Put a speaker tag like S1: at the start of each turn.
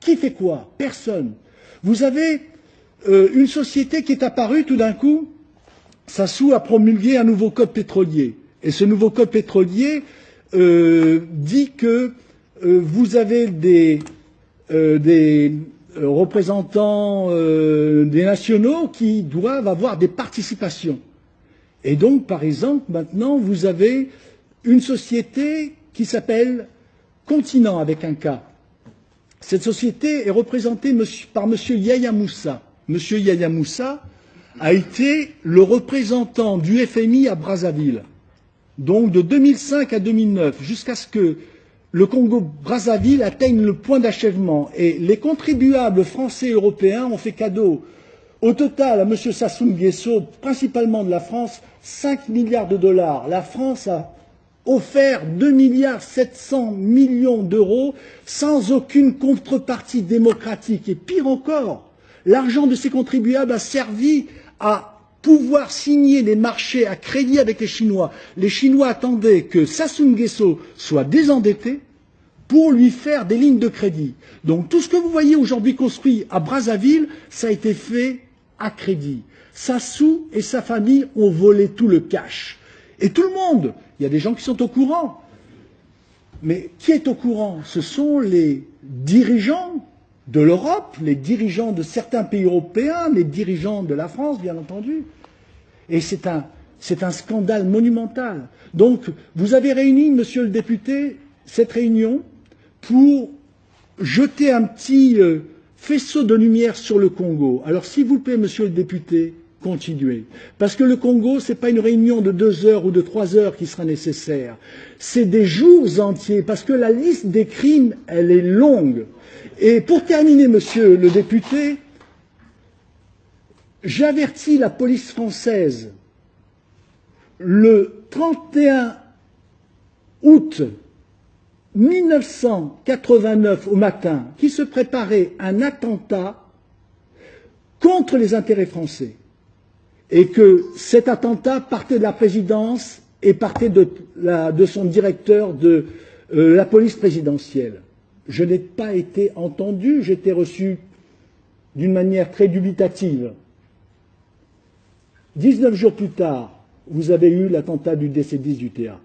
S1: Qui fait quoi? Personne. Vous avez une société qui est apparue tout d'un coup. Sassou a promulgué un nouveau code pétrolier. Et ce nouveau code pétrolier dit que vous avez des représentants des nationaux qui doivent avoir des participations. Et donc, par exemple, maintenant, vous avez une société qui s'appelle Continent avec un K. Cette société est représentée par M. Yahya Moussa. M. Yahya Moussa a été le représentant du FMI à Brazzaville. Donc de 2005 à 2009, jusqu'à ce que le Congo-Brazzaville atteigne le point d'achèvement. Et les contribuables français et européens ont fait cadeau au total à M. Sassou Nguesso, principalement de la France, 5 milliards de dollars. La France a offert 2 milliards 700 millions d'euros sans aucune contrepartie démocratique. Et pire encore, l'argent de ces contribuables a servi à pouvoir signer des marchés à crédit avec les Chinois. Les Chinois attendaient que Sassou Nguesso soit désendetté pour lui faire des lignes de crédit. Donc tout ce que vous voyez aujourd'hui construit à Brazzaville, ça a été fait à crédit. Sassou et sa famille ont volé tout le cash. Et tout le monde, il y a des gens qui sont au courant. Mais qui est au courant? Ce sont les dirigeants de l'Europe, les dirigeants de certains pays européens, les dirigeants de la France, bien entendu. Et c'est un scandale monumental. Donc, vous avez réuni, monsieur le député, cette réunion pour jeter un petit faisceau de lumière sur le Congo. Alors, s'il vous plaît, monsieur le député, continuez. Parce que le Congo, ce n'est pas une réunion de 2 heures ou de 3 heures qui sera nécessaire. C'est des jours entiers, parce que la liste des crimes, elle est longue. Et pour terminer, monsieur le député, j'avertis la police française le 31 août 1989 au matin, qui se préparait un attentat contre les intérêts français. Et que cet attentat partait de la présidence et partait de son directeur de la police présidentielle. Je n'ai pas été entendu, j'ai été reçu d'une manière très dubitative. 19 jours plus tard, vous avez eu l'attentat du DC-10 du TA.